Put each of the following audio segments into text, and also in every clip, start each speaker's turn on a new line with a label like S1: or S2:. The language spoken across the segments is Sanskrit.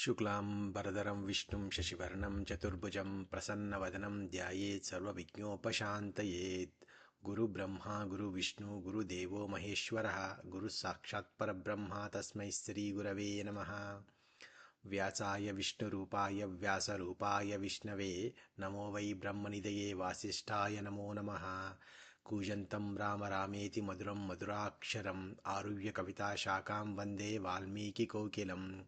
S1: शुक्लांबरधरं विष्णुं शशिवर्णं चतुर्भुजं प्रसन्नवदनं ध्यायेत् सर्वविघ्नोपशान्तयेत्। गुरुब्रह्मा गुरुविष्णु गुरुदेवो महेश्वरः गुरुसाक्षात् परब्रह्म तस्मै श्रीगुरवे नमः। व्यासाय विष्णुरूपाय व्यासरूपाय विष्णवे नमो वै ब्रह्मनिधये वासिष्ठाय नमो नमः। कूजन्तं राम रामेति मधुरं मधुराक्षरम् आरुह्य कविताशाखां वन्दे वाल्मीकिकोकिलम्।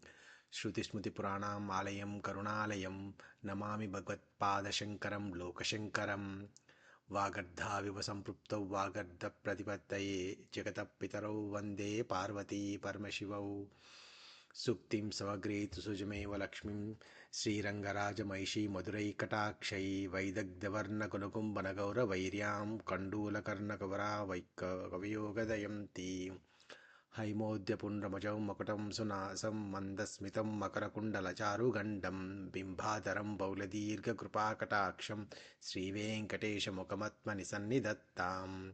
S1: श्रुतिस्मृतिपुराणानाम् आलयं करुणालयं नमामि भगवत्पादशङ्करं लोकशङ्करं। वागर्धाविव सम्पृक्तौ वागर्धप्रतिपत्तये जगतः पितरौ वन्दे पार्वती परमशिवौ। सूक्तिं समग्रेतु सुजमेव लक्ष्मीं श्रीरङ्गराजमहिषी मधुरैकटाक्षै वैदग्ध्यवर्णकुलकुम्भनगौरवैर्यां कण्डूलकर्णकुवरावैककवयोगदयन्ती। हैमोद्यपुण्ड्रमजौ मकुटं सुनासं मन्दस्मितं मकरकुण्डलचारुगण्डं बिम्बाधरं बौलदीर्घकृपाकटाक्षं श्रीवेङ्कटेशमुखमत्मनिसन्निधत्ताम्।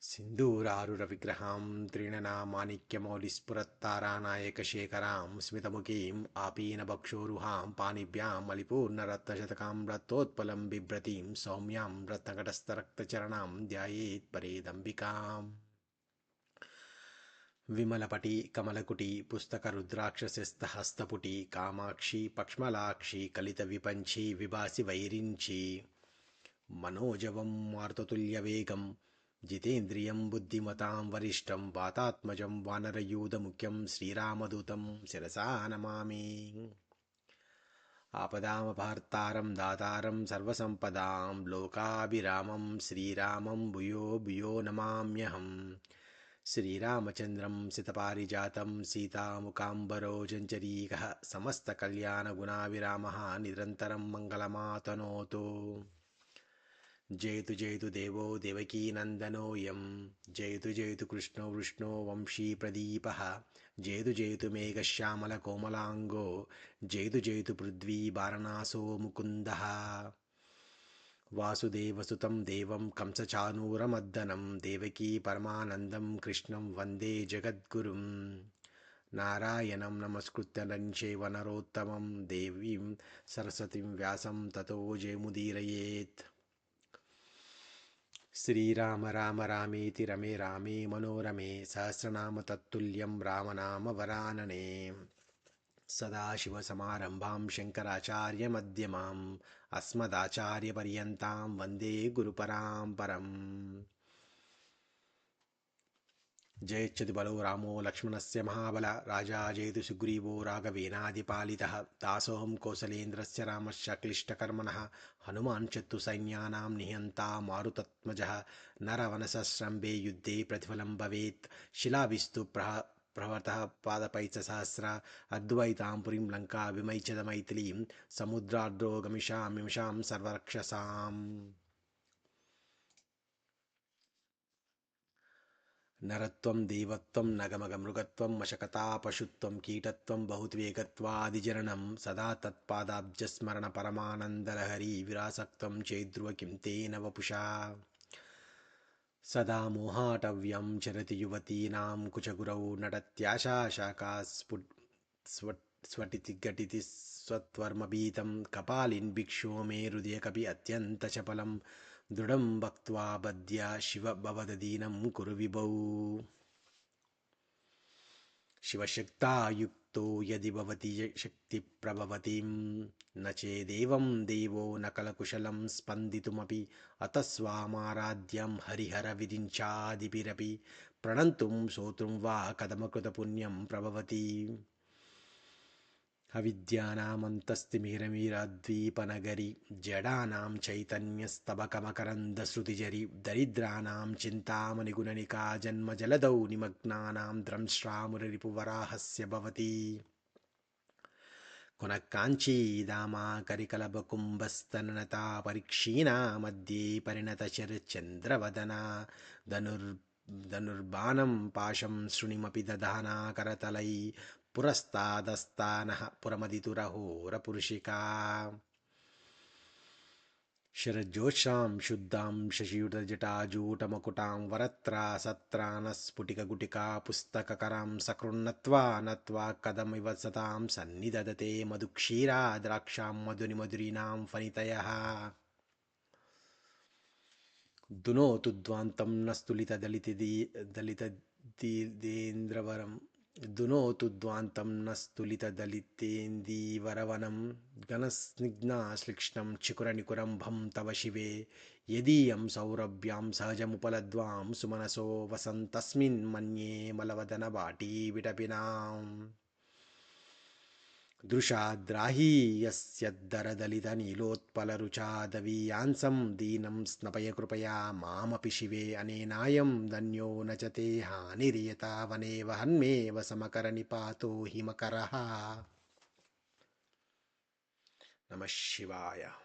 S1: सिन्दूरारुणविग्रहां त्रिणयनामाणिक्यमौलिस्फुरत्तारानायकशेखरां स्मितमुखीम् आपीनबक्षोरुहां पाणिभ्यां मलिपूर्णरत्नशतकां रक्तोत्पलं बिभ्रतीं सौम्यां रत्नकटस्थरक्तचरणां ध्यायेत् परेदम्बिकाम्। विमलपटी कमलकुटी पुस्तकरुद्राक्षस्यस्तहस्तपुटी कामाक्षी पक्ष्मलाक्षी कलितविपञ्ची विभासि वैरिञ्ची। मनोजवं मारुततुल्यवेगं जितेन्द्रियं बुद्धिमतां वरिष्ठं वातात्मजं वानरयूथमुख्यं श्रीरामदूतं शिरसा नमामि। आपदामपहर्तारं दातारं सर्वसम्पदां लोकाभिरामं श्रीरामं भूयो भूयो नमाम्यहम्। श्रीरामचन्द्रं सितपारिजातं सीतामुकाम्बरोजञ्चरीकः समस्तकल्याणगुणाभिरामः निरन्तरं मङ्गलमातनोतु। जयतु जयतु देवो देवकीनन्दनोऽयं जयतु जयतु कृष्णो वृष्णो वंशीप्रदीपः जयतु जयतु मेघश्यामलकोमलाङ्गो जयतु जयतु पृथ्वी वारणासो मुकुन्दः। वासुदेवसुतं देवं कंसचानूरमर्दनं देवकी परमानन्दं कृष्णं वन्दे जगद्गुरुं। नारायणं नमस्कृत्य नरं चैव नरोत्तमं देवीं सरस्वतीं व्यासं ततो जयमुदीरयेत्। श्रीराम राम रामेति रमे रामे मनोरमे सहस्रनाम तत्तुल्यं रामनाम वरानने। सदाशिवसमारम्भां शङ्कराचार्यमध्यमाम् अस्मदाचार्यपर्यन्तां वन्दे गुरुपराम्परम्। जयच्छति बलो रामो लक्ष्मणस्य महाबल राजा जयतु सुग्रीवो राघवेनादिपालितः दासोऽहं कौसलेन्द्रस्य रामस्य क्लिष्टकर्मणः हनुमान् शत्रुसैन्यानां निहन्ता मारुतत्मजः नरवनसस्रम्भे युद्धे प्रतिफलं भवेत् शिलाभिस्तु प्रहृतः पादपैश्चसहस्र अद्वैतां पुरीं लङ्का विमैच्छद मैथिलीं समुद्रार्द्रो गमिषामिषां सर्वरक्षसाम्। नरत्वं देवत्वं नगमगमृगत्वं मशकता पशुत्वं कीटत्वं बहुत्वेगत्वादिजरणं सदा तत्पादाब्जस्मरणपरमानन्दलहरी विरासक्तं चेद्ध्रुव किं तेन वपुषा। सदा मोहाटव्यं चरति युवतीनां कुचगुरौ नटत्याशाशाखा स्फटितिघटिति स्वत्वर्मभीतं कपालिन् भिक्षो मे हृदयकपि अत्यन्तचपलं दृढं भक्त्वा बध्य शिव भवदधीनं कुरु विभौ। शिवशक्तायुक्तो यदि भवति शक्तिप्रभवतीं न चेदेवं देवो न कलकुशलं स्पन्दितुमपि अतः स्वामाराध्यं हरिहरविरिञ्चादिभिरपि प्रणन्तुं स्तोतुं वा कथमकृतपुण्यं प्रभवति। अविद्यानामन्तस्तिमिरमिरद्वीपनगरि जडानां चैतन्यस्तबकमकरन्दश्रुतिझरि दरिद्राणां चिन्तामणिगुणनिका जन्मजलधौ निमग्नानां द्रंष्ट्रामुररिपुवराहस्य भवति। कुनकाञ्चीदामाकरिकलभकुम्भस्तननता परीक्षीणा मध्ये परिणतशरच्चन्द्रवदना धनुर्बाणं पाशं शृणिमपि दधाना करतलै पुरस्तादस्तानः पुरमदितुरहोरपुरुषिका। शरज्योत्सां शुद्धां शशियुतजटाजूटमकुटां वरत्रासत्रानस्फुटिकगुटिका पुस्तककरां सकृन्नत्वा नत्वा कदमिव सतां सन्निदधते मधुक्षीरा द्राक्षां मधुरिमधुरीणां फणितयः दुनोतु ध्वान्तं न स्तुलितदलितेन्द्रवरं दुनोतु ध्वान्तं न स्तुलितदलितेन्दीवरवनं घनस्निग्धश्लिक्ष्णं चिकुरनिकुरं भं तव शिवे यदीयं सौरभ्यां सहजमुपलद्वां सुमनसो वसन्तस्मिन् मन्ये मलवदनवाटी विटपिनाम् दृशाद्राही यस्यद्धरदलितनीलोत्पलरुचादवीयांसं दीनं स्नपय कृपया मामपि शिवे अनेनायं धन्यो न च ते हानिर्यता वने वहन्मेव समकरनिपातो हिमकरः नमः शिवाय।